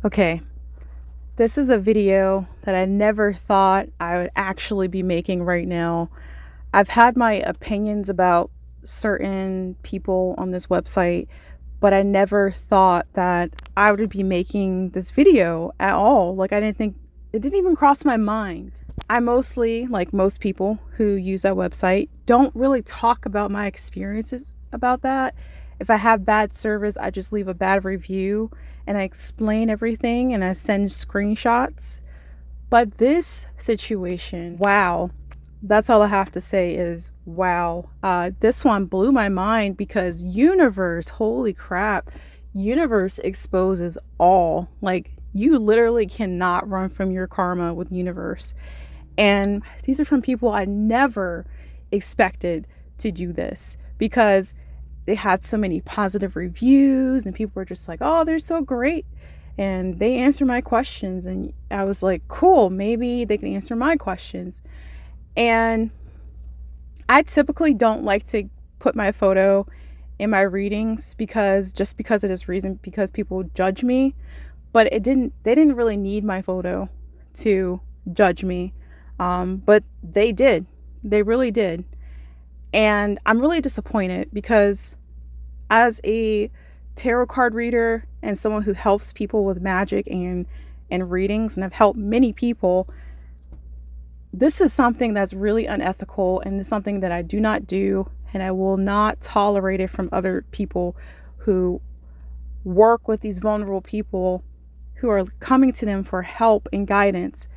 Okay, this is a video that I never thought I would actually be making right now. I've had my opinions about certain people on this website, but I never thought that I would be making this video at all. Like, I didn't think, it didn't even cross my mind. I mostly, like most people who use that website, don't really talk about my experiences about that. If I have bad service, I just leave a bad review and I explain everything and I send screenshots. But this situation, wow, that's all I have to say is wow. This one blew my mind because universe, holy crap, universe exposes all. Like, you literally cannot run from your karma with universe. And these are from people I never expected to do this, because they had so many positive reviews and people were just like, oh, they're so great. And they answer my questions. And I was like, cool, maybe they can answer my questions. And I typically don't like to put my photo in my readings because of this reason, because people judge me. But they didn't really need my photo to judge me. But they did. They really did. And I'm really disappointed because as a tarot card reader and someone who helps people with magic and readings, and I've helped many people, this is something that's really unethical, and it's something that I do not do, and I will not tolerate it from other people who work with these vulnerable people who are coming to them for help and guidance,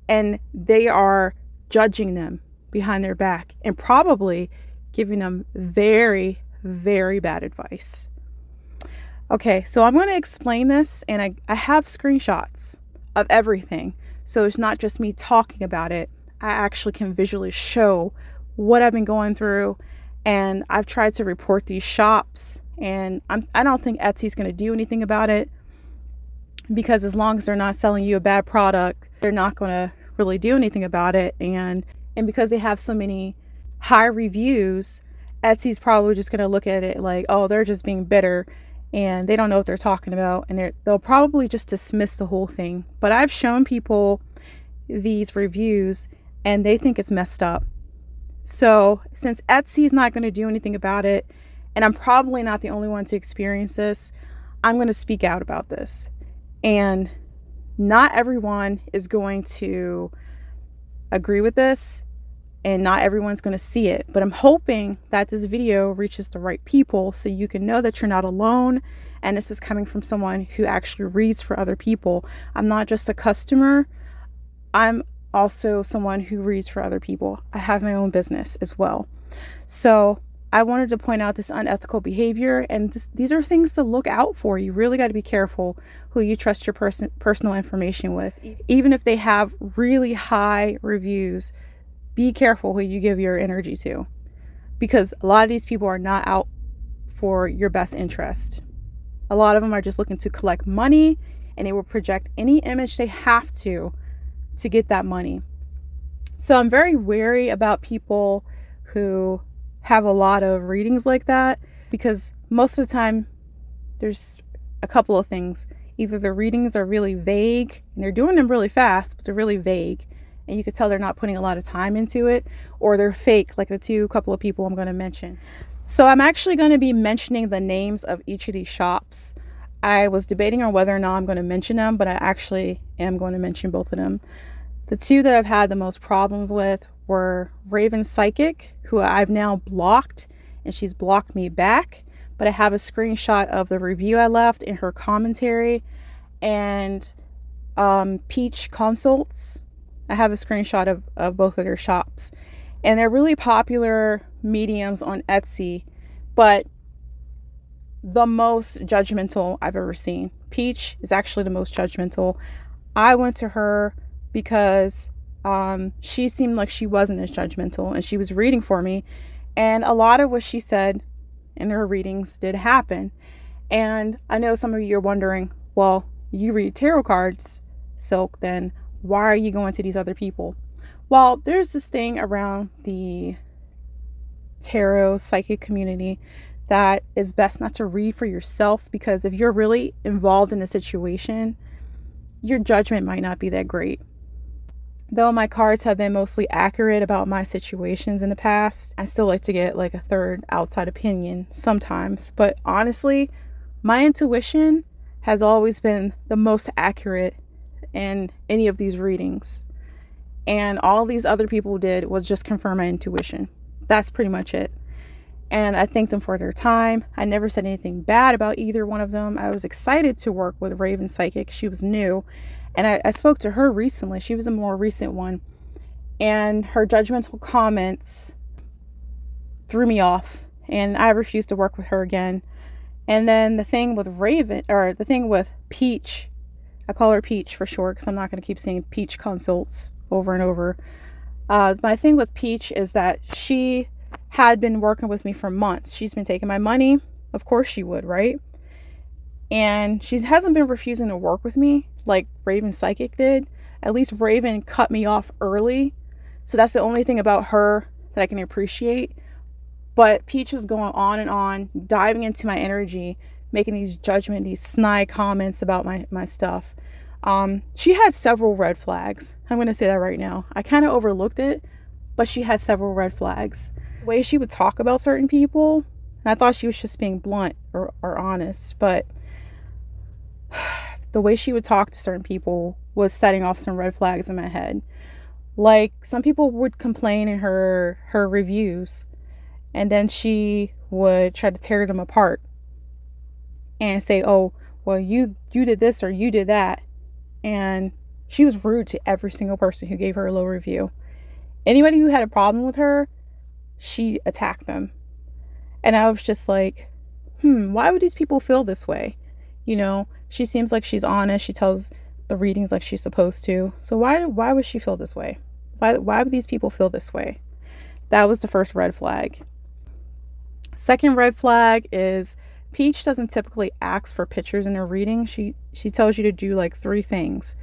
and they are judging them behind their back and probably giving them very, very bad advice. Okay, so I'm going to explain this, and I have screenshots of everything. So it's not just me talking about it. I actually can visually show what I've been going through, and I've tried to report these shops, and I don't think Etsy's going to do anything about it, because as long as they're not selling you a bad product, they're not going to really do anything about it. And because they have so many high reviews, Etsy's probably just going to look at it like, oh, they're just being bitter and they don't know what they're talking about, and they'll probably just dismiss the whole thing. But I've shown people these reviews and they think it's messed up. So since Etsy's not going to do anything about it, and I'm probably not the only one to experience this, I'm going to speak out about this. And not everyone is going to agree with this, and not everyone's going to see it, but I'm hoping that this video reaches the right people so you can know that you're not alone, and this is coming from someone who actually reads for other people. I'm not just a customer, I'm also someone who reads for other people. I have my own business as well. So I wanted to point out this unethical behavior, and these are things to look out for. You really got to be careful who you trust your personal information with. Even if they have really high reviews, be careful who you give your energy to, because a lot of these people are not out for your best interest. A lot of them are just looking to collect money, and they will project any image they have to get that money. So I'm very wary about people who have a lot of readings like that, because most of the time there's a couple of things. Either the readings are really vague, and they're doing them really fast, but they're really vague, and you could tell they're not putting a lot of time into it, or they're fake, like the couple of people I'm going to mention. So I'm actually going to be mentioning the names of each of these shops. I was debating on whether or not I'm going to mention them, but I actually am going to mention both of them. The two that I've had the most problems with were Raven Psychic, who I've now blocked, and she's blocked me back, but I have a screenshot of the review I left in her commentary, and PeachConsults. I have a screenshot of both of their shops, and they're really popular mediums on Etsy, but the most judgmental I've ever seen. Peach is actually the most judgmental. I went to her because she seemed like she wasn't as judgmental, and she was reading for me, and a lot of what she said in her readings did happen. And I know some of you are wondering, well, you read tarot cards, Silk, then why are you going to these other people? Well, there's this thing around the tarot psychic community that it's best not to read for yourself, because if you're really involved in a situation, your judgment might not be that great. Though my cards have been mostly accurate about my situations in the past, I still like to get like a third outside opinion sometimes. But honestly, my intuition has always been the most accurate in any of these readings. And all these other people did was just confirm my intuition. That's pretty much it. And I thank them for their time. I never said anything bad about either one of them. I was excited to work with Raven Psychic. She was new. And I spoke to her recently. She was a more recent one. And her judgmental comments threw me off. And I refused to work with her again. And then the thing with Raven, or the thing with Peach, I call her Peach for short because I'm not going to keep saying PeachConsults over and over. My thing with Peach is that she had been working with me for months. She's been taking my money. Of course she would, right? And she hasn't been refusing to work with me like Raven Psychic did. At least Raven cut me off early. So that's the only thing about her that I can appreciate. But Peach was going on and on, diving into my energy, making these snide comments about my stuff. She had several red flags. I'm going to say that right now. I kind of overlooked it, but she had several red flags. The way she would talk about certain people, and I thought she was just being blunt or honest, but the way she would talk to certain people was setting off some red flags in my head. Like, some people would complain in her reviews, and then she would try to tear them apart and say, oh, well, you did this or you did that. And she was rude to every single person who gave her a low review. Anybody who had a problem with her, she attacked them. And I was just like, why would these people feel this way? You know, she seems like she's honest. She tells the readings like she's supposed to. So why would she feel this way? Why would these people feel this way? That was the first red flag. Second red flag is Peach doesn't typically ask for pictures in her reading. She tells you to do like 3 things,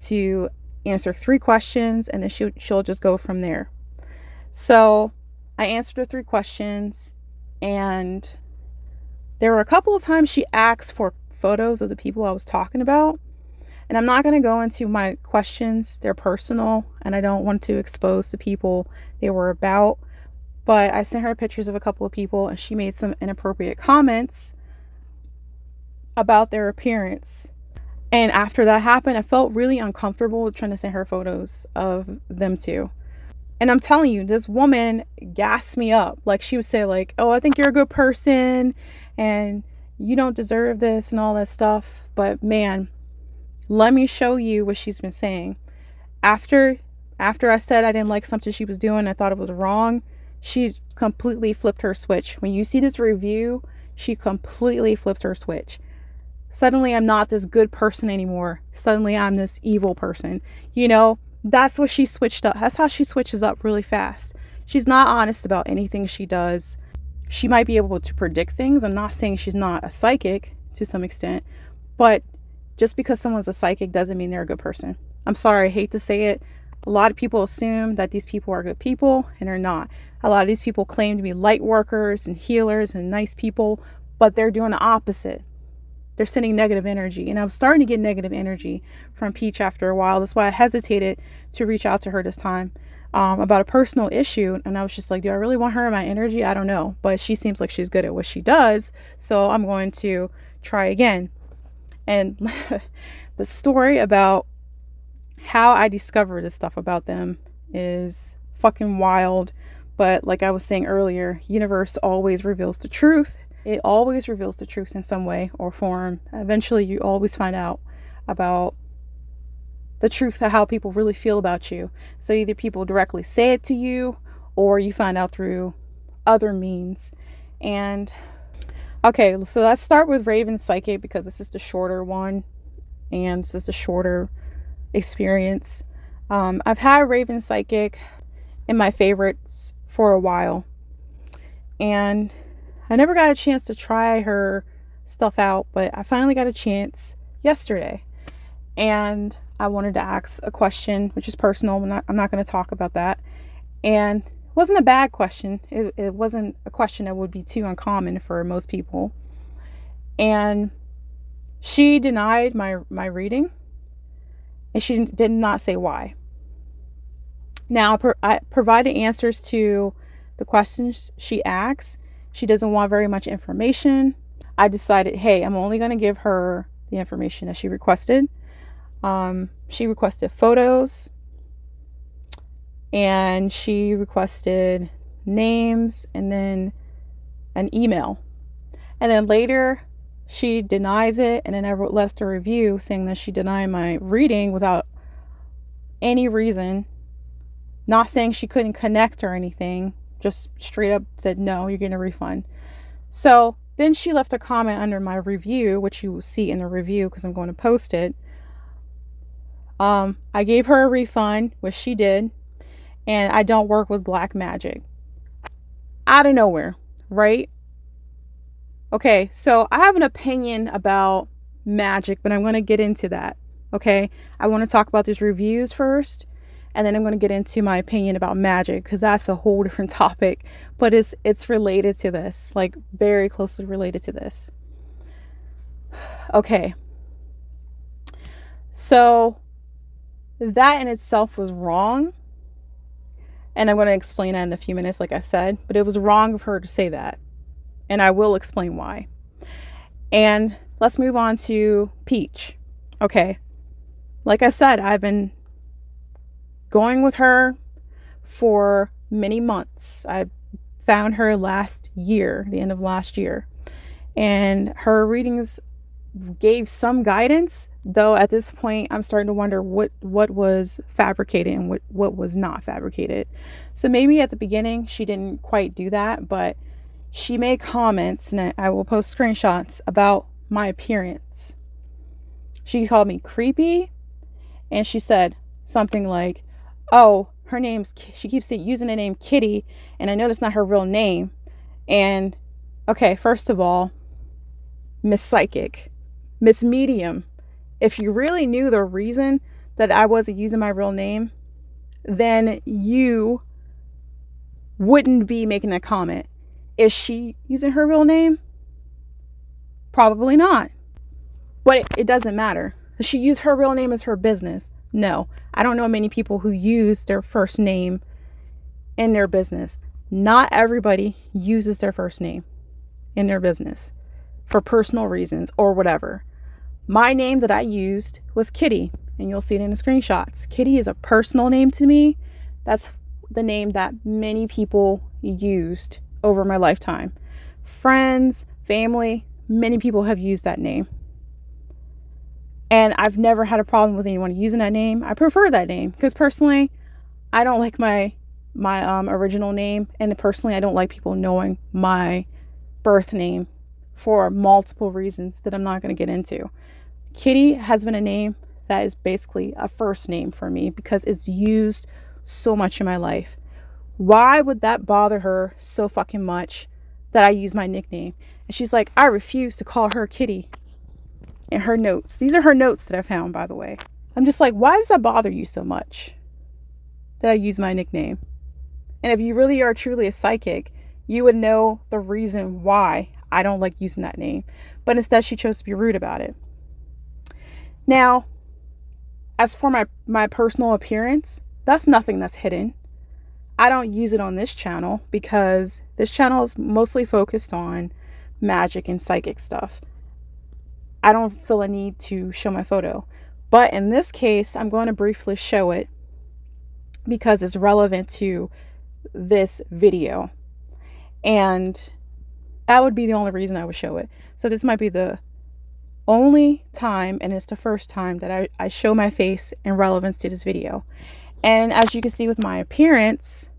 to answer 3 questions, and then she'll just go from there. So I answered the 3 questions, and there were a couple of times she asked for photos of the people I was talking about. And I'm not going to go into my questions. They're personal, and I don't want to expose the people they were about. But I sent her pictures of a couple of people, and she made some inappropriate comments about their appearance. And after that happened, I felt really uncomfortable trying to send her photos of them too. And I'm telling you, this woman gassed me up. Like, she would say like, oh, I think you're a good person and you don't deserve this and all that stuff. But man, let me show you what she's been saying. After I said I didn't like something she was doing, I thought it was wrong, she completely flipped her switch. When you see this review, she completely flips her switch. Suddenly I'm not this good person anymore. Suddenly I'm this evil person. You know, that's what she switched up. That's how she switches up really fast. She's not honest about anything she does. She might be able to predict things. I'm not saying she's not a psychic to some extent, but just because someone's a psychic doesn't mean they're a good person. I'm sorry, I hate to say it. A lot of people assume that these people are good people, and they're not. A lot of these people claim to be light workers and healers and nice people, but they're doing the opposite. They're sending negative energy. And I was starting to get negative energy from Peach after a while. That's why I hesitated to reach out to her this time about a personal issue. And I was just like, do I really want her in my energy? I don't know. But she seems like she's good at what she does. So I'm going to try again. And the story about how I discovered this stuff about them is fucking wild. But like I was saying earlier, universe always reveals the truth. It always reveals the truth in some way or form. Eventually, you always find out about the truth of how people really feel about you. So either people directly say it to you, or you find out through other means. And okay, so let's start with Raven Psychic, because this is the shorter one, and this is the shorter experience. I've had Raven Psychic in my favorites for a while, and I never got a chance to try her stuff out, but I finally got a chance yesterday, and I wanted to ask a question, which is personal. I'm not going to talk about that. And wasn't a bad question. It wasn't a question that would be too uncommon for most people. And she denied my reading, and she did not say why. Now, I provided answers to the questions she asked. She doesn't want very much information. I decided, hey, I'm only going to give her the information that she requested. She requested photos, and she requested names, and then an email. And then later, she denies it, and then I left a review saying that she denied my reading without any reason. Not saying she couldn't connect or anything, just straight up said, no, you're getting a refund. So then she left a comment under my review, which you will see in the review because I'm going to post it. I gave her a refund, which she did, and I don't work with black magic. Out of nowhere, right? Okay, so I have an opinion about magic, but I'm going to get into that, okay? I want to talk about these reviews first, and then I'm going to get into my opinion about magic, because that's a whole different topic, but it's related to this, like very closely related to this. Okay, so that in itself was wrong, and I'm going to explain that in a few minutes, like I said, but it was wrong of her to say that, and I will explain why. And let's move on to Peach. Okay, like I said, I've been going with her for many months. I found her last year, the end of last year, and her readings gave some guidance, though at this point I'm starting to wonder what was fabricated and what was not fabricated. So maybe at the beginning she didn't quite do that, but she made comments, and I will post screenshots about my appearance. She called me creepy, and she said something like, oh, she keeps using the name Kitty, and I know that's not her real name. And okay, first of all, Miss Psychic, Miss Medium, if you really knew the reason that I wasn't using my real name, then you wouldn't be making a comment. Is she using her real name? Probably not. But it doesn't matter. Does she use her real name as her business? No. I don't know many people who use their first name in their business. Not everybody uses their first name in their business for personal reasons or whatever. My name that I used was Kitty, and you'll see it in the screenshots. Kitty is a personal name to me. That's the name that many people used over my lifetime. Friends, family, many people have used that name. And I've never had a problem with anyone using that name. I prefer that name because personally, I don't like my original name, and personally, I don't like people knowing my birth name for multiple reasons that I'm not going to get into. Kitty has been a name that is basically a first name for me because it's used so much in my life. Why would that bother her so fucking much that I use my nickname? And she's like, I refuse to call her Kitty. In her notes. These are her notes that I found, by the way. I'm just like, why does that bother you so much that I use my nickname? And if you really are truly a psychic, you would know the reason why I don't like using that name. But instead, she chose to be rude about it. Now, as for my personal appearance, that's nothing that's hidden. I don't use it on this channel because this channel is mostly focused on magic and psychic stuff. I don't feel a need to show my photo. But in this case, I'm going to briefly show it because it's relevant to this video. And that would be the only reason I would show it. So this might be the only time, and it's the first time that I show my face in relevance to this video. And as you can see with my appearance,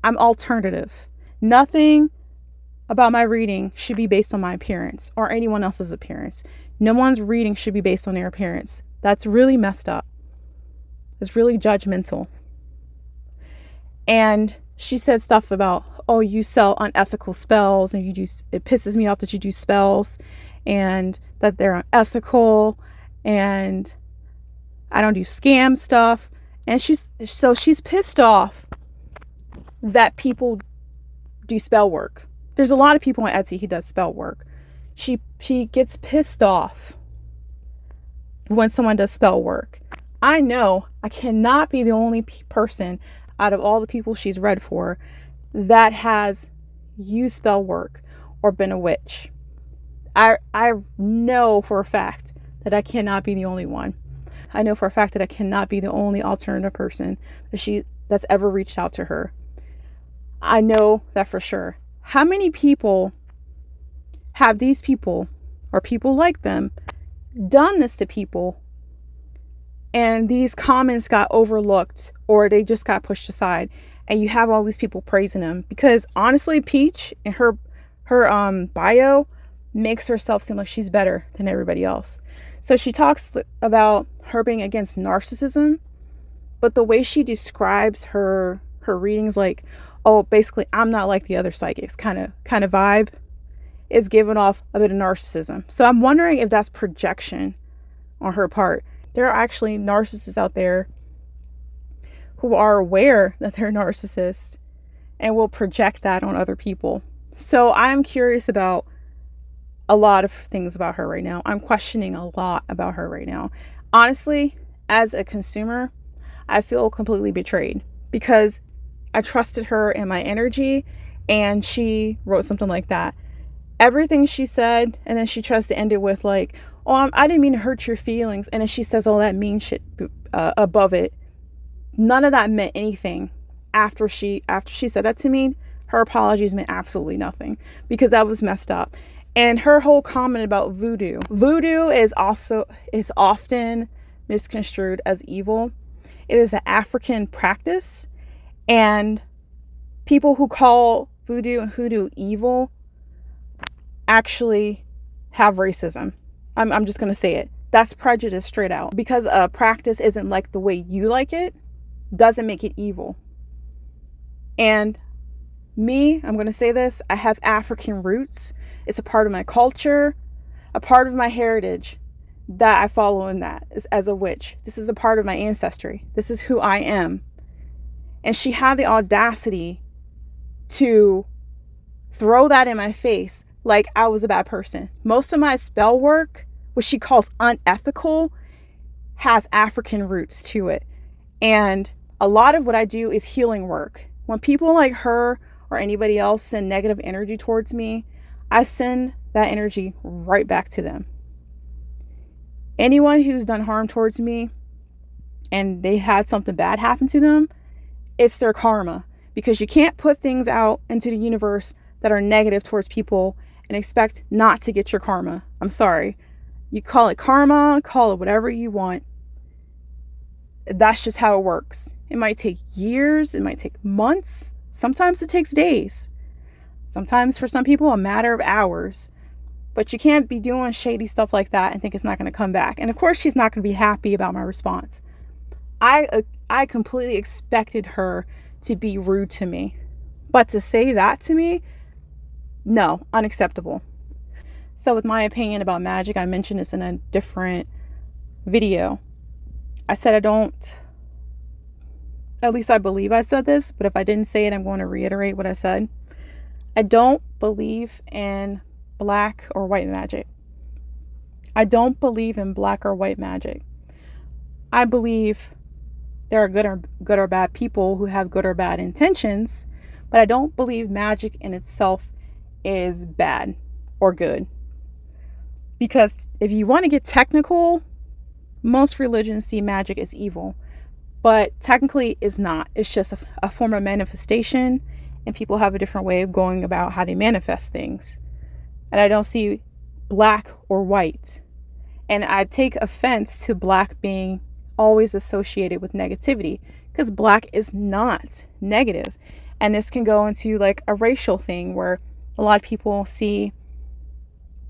I'm alternative. Nothing about my reading should be based on my appearance or anyone else's appearance. No one's reading should be based on their appearance. That's really messed up. It's really judgmental. And she said stuff about, oh, you sell unethical spells, and it pisses me off that you do spells and that they're unethical, and I don't do scam stuff. And she's pissed off that people do spell work. There's a lot of people on Etsy who does spell work. She gets pissed off when someone does spell work. I know I cannot be the only person out of all the people she's read for that has used spell work or been a witch. I know for a fact that I cannot be the only one. I know for a fact that I cannot be the only alternative person that's ever reached out to her. I know that for sure. How many people have these people or people like them done this to people, and these comments got overlooked or they just got pushed aside, and you have all these people praising them? Because honestly, Peach in her bio makes herself seem like she's better than everybody else. So she talks about her being against narcissism, but the way she describes her readings, like, oh, basically I'm not like the other psychics kind of vibe, is giving off a bit of narcissism. So I'm wondering if that's projection on her part. There are actually narcissists out there who are aware that they're narcissists and will project that on other people. So I'm curious about a lot of things about her right now. I'm questioning a lot about her right now. Honestly, as a consumer, I feel completely betrayed because I trusted her and my energy, and she wrote something like that. Everything she said, and then she tries to end it with like, oh, I didn't mean to hurt your feelings. And then she says all that mean shit above it. None of that meant anything. After she said that to me, her apologies meant absolutely nothing, because that was messed up. And her whole comment about voodoo. Voodoo is often misconstrued as evil. It is an African practice, and people who call voodoo and hoodoo evil actually have racism. I'm just going to say it. That's prejudice straight out. Because a practice isn't like the way you like it, doesn't make it evil. And me, I'm going to say this, I have African roots. It's a part of my culture, a part of my heritage that I follow in that as a witch. This is a part of my ancestry. This is who I am. And she had the audacity to throw that in my face like I was a bad person. Most of my spell work, which she calls unethical, has African roots to it. And a lot of what I do is healing work. When people like her or anybody else send negative energy towards me, I send that energy right back to them. Anyone who's done harm towards me and they had something bad happen to them, it's their karma. Because you can't put things out into the universe that are negative towards people and expect not to get your karma. I'm sorry. You call it karma, call it whatever you want. That's just how it works. It might take years, it might take months. Sometimes it takes days. Sometimes for some people, a matter of hours. But you can't be doing shady stuff like that and think it's not going to come back. And of course, she's not going to be happy about my response. I completely expected her to be rude to me. But to say that to me, no, unacceptable. So with my opinion about magic, I mentioned this in a different video. I said at least I believe I said this, but if I didn't say it, I'm going to reiterate what I said. I don't believe in black or white magic. I don't believe in black or white magic. I believe there are good or bad people who have good or bad intentions, but I don't believe magic in itself is bad or good. Because if you want to get technical, most religions see magic as evil, but technically it's not. It's just a form of manifestation, and people have a different way of going about how they manifest things. And I don't see black or white. And I take offense to black being always associated with negativity, because black is not negative. And this can go into like a racial thing where a lot of people see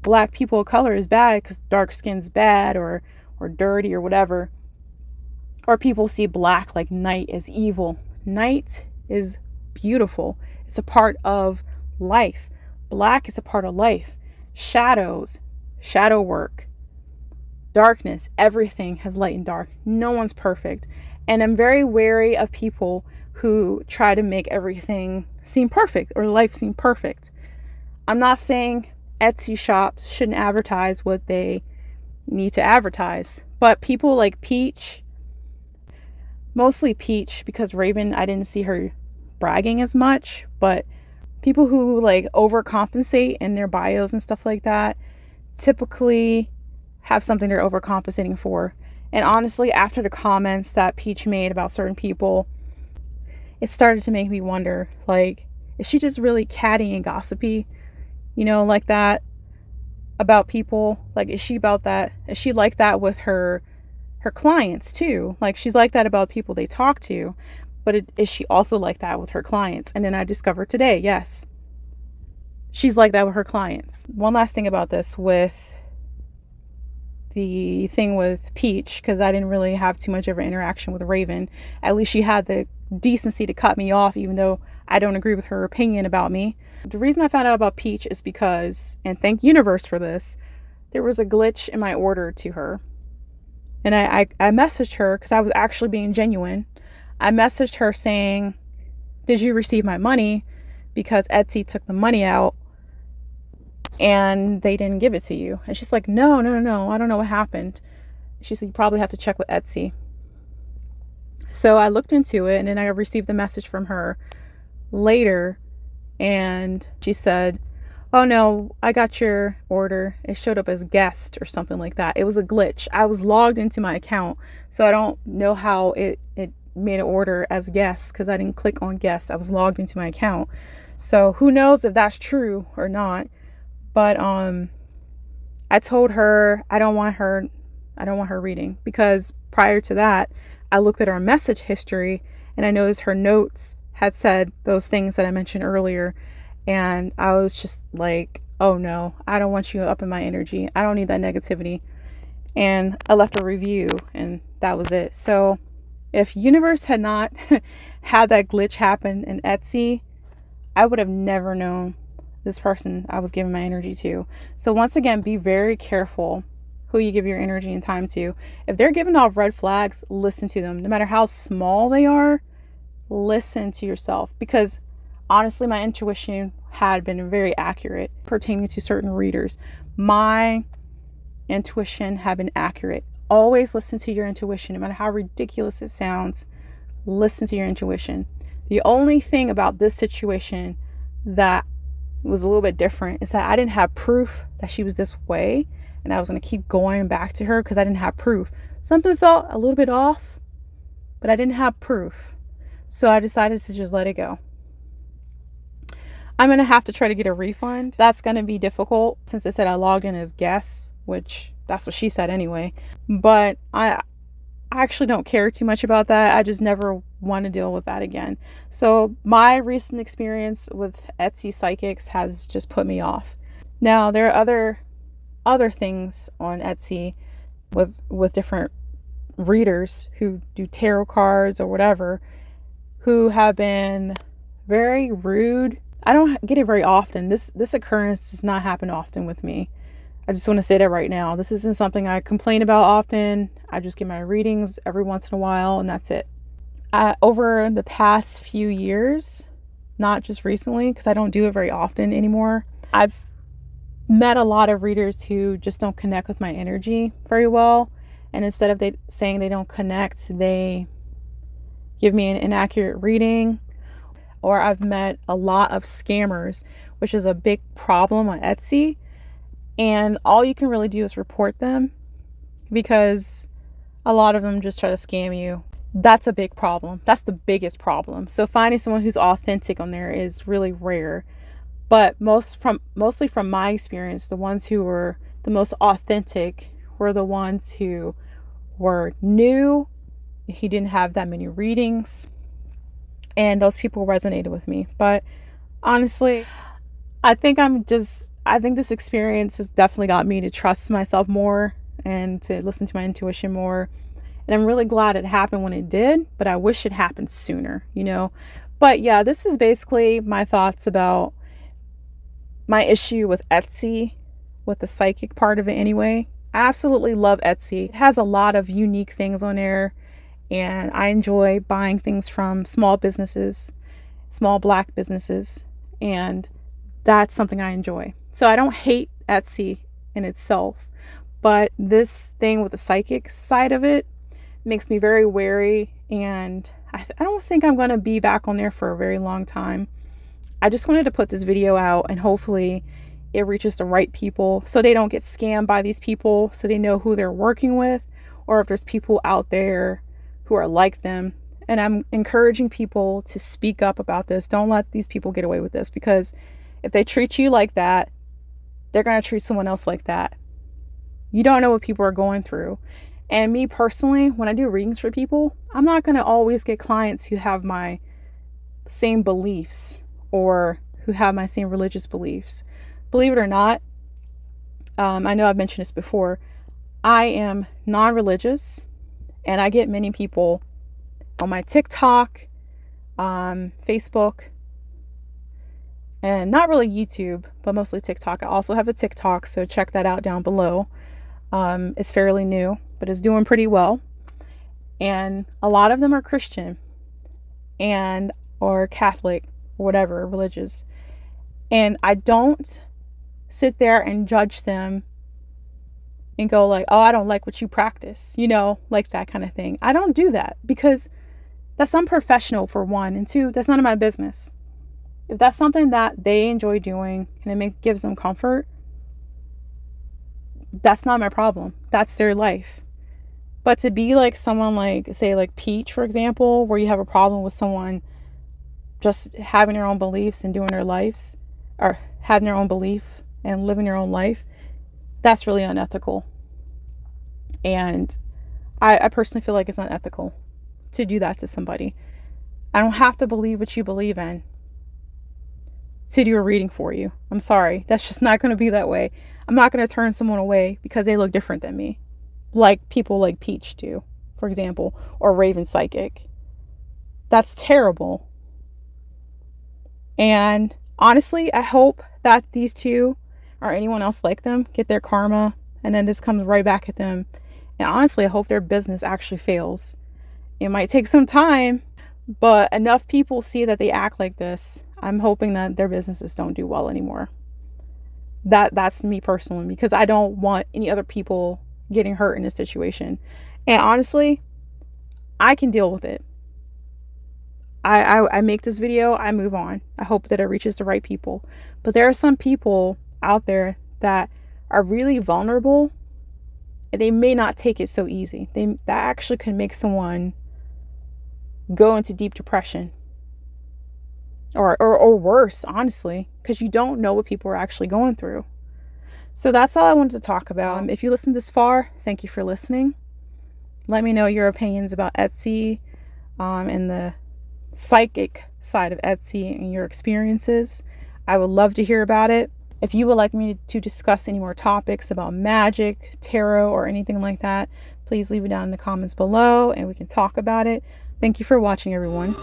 black people of color is bad because dark skin's bad or dirty or whatever. Or people see black like night as evil. Night is beautiful. It's a part of life. Black is a part of life. Shadows, shadow work, darkness, everything has light and dark. No one's perfect. And I'm very wary of people who try to make everything seem perfect or life seem perfect. I'm not saying Etsy shops shouldn't advertise what they need to advertise, but people like Peach, mostly Peach, because Raven, I didn't see her bragging as much, but people who like overcompensate in their bios and stuff like that typically have something they're overcompensating for. And honestly, after the comments that Peach made about certain people, it started to make me wonder, like, is she just really catty and gossipy, like that about people? Like, is she about that? Is she like that with her clients too? Like, she's like that about people they talk to, but is she also like that with her clients? And then I discovered today, yes, she's like that with her clients. One last thing about this with the thing with Peach, because I didn't really have too much of an interaction with Raven. At least she had the decency to cut me off, even though I don't agree with her opinion about me. The reason I found out about Peach is because, and thank universe for this, there was a glitch in my order to her. And I messaged her because I was actually being genuine. I messaged her saying, did you receive my money? Because Etsy took the money out and they didn't give it to you. And she's like, no, I don't know what happened. She said, you probably have to check with Etsy. So I looked into it, and then I received a message from her later, and she said, oh no, I got your order. It showed up as guest or something like that. It was a glitch. I was logged into my account, so I don't know how it made an order as guest, because I didn't click on guest. I was logged into my account. So who knows if that's true or not. But I told her I don't want her reading, because prior to that, I looked at her message history and I noticed her notes had said those things that I mentioned earlier. And I was just like, oh no, I don't want you up in my energy. I don't need that negativity. And I left a review, and that was it. So if universe had not had that glitch happen in Etsy, I would have never known this person I was giving my energy to. So once again, be very careful who you give your energy and time to. If they're giving off red flags, listen to them. No matter how small they are, listen to yourself. Because honestly, my intuition had been very accurate pertaining to certain readers. My intuition had been accurate. Always listen to your intuition. No matter how ridiculous it sounds, listen to your intuition. The only thing about this situation that was a little bit different is that I didn't have proof that she was this way, and I was going to keep going back to her because I didn't have proof. Something felt a little bit off, but I didn't have proof. So I decided to just let it go. I'm going to have to try to get a refund. That's going to be difficult since it said I logged in as guest, which that's what she said anyway. But I actually don't care too much about that. I just never want to deal with that again. So my recent experience with Etsy psychics has just put me off. Now there are other things on Etsy with different readers who do tarot cards or whatever, who have been very rude. I don't get it very often. This occurrence does not happen often with me. I just want to say that right now. This isn't something I complain about often. I just get my readings every once in a while, and that's it. Over the past few years, not just recently, because I don't do it very often anymore, I've met a lot of readers who just don't connect with my energy very well. And instead of saying they don't connect, they give me an inaccurate reading. Or I've met a lot of scammers, which is a big problem on Etsy. And all you can really do is report them, because a lot of them just try to scam you. That's a big problem. That's the biggest problem. So finding someone who's authentic on there is really rare. But mostly from my experience, the ones who were the most authentic were the ones who were new. He didn't have that many readings, and those people resonated with me. But honestly, I think this experience has definitely got me to trust myself more and to listen to my intuition more. And I'm really glad it happened when it did, but I wish it happened sooner, But yeah, this is basically my thoughts about my issue with Etsy, with the psychic part of it anyway. I absolutely love Etsy. It has a lot of unique things on there, and I enjoy buying things from small businesses, small Black businesses, and that's something I enjoy. So I don't hate Etsy in itself, but this thing with the psychic side of it makes me very wary, and I don't think I'm going to be back on there for a very long time. I just wanted to put this video out, and hopefully it reaches the right people so they don't get scammed by these people, so they know who they're working with, or if there's people out there who are like them. And I'm encouraging people to speak up about this. Don't let these people get away with this, because if they treat you like that, they're going to treat someone else like that. You don't know what people are going through. And me personally, when I do readings for people, I'm not going to always get clients who have my same beliefs or who have my same religious beliefs. Believe it or not, I know I've mentioned this before, I am non-religious, and I get many people on my TikTok, Facebook, and not really YouTube, but mostly TikTok. I also have a TikTok, so check that out down below. It's fairly new, but it's doing pretty well. And a lot of them are Christian and or Catholic, whatever, religious. And I don't sit there and judge them and go like, oh, I don't like what you practice, like that kind of thing. I don't do that, because that's unprofessional, for one, and two, that's none of my business. If that's something that they enjoy doing and it gives them comfort, that's not my problem. That's their life. But to be like someone like, say, like Peach, for example, where you have a problem with someone just having their own beliefs and doing their lives, or having their own belief and living their own life, that's really unethical. And I personally feel like it's unethical to do that to somebody. I don't have to believe what you believe in to do a reading for you. I'm sorry. That's just not going to be that way. I'm not going to turn someone away because they look different than me, like people like Peach do, for example, or Raven Psychic. That's terrible. And honestly, I hope that these two or anyone else like them get their karma, and then this comes right back at them. And honestly, I hope their business actually fails. It might take some time, but enough people see that they act like this, I'm hoping that their businesses don't do well anymore. That's me personally, because I don't want any other people getting hurt in this situation. And honestly, I can deal with it. I make this video, I move on. I hope that it reaches the right people. But there are some people out there that are really vulnerable, and they may not take it so easy. That actually can make someone go into deep depression. Or worse, honestly, because you don't know what people are actually going through. So that's all I wanted to talk about. If you listened this far, thank you for listening. Let me know your opinions about Etsy and the psychic side of Etsy and your experiences. I would love to hear about it. If you would like me to discuss any more topics about magic, tarot, or anything like that, please leave it down in the comments below and we can talk about it. Thank you for watching, everyone.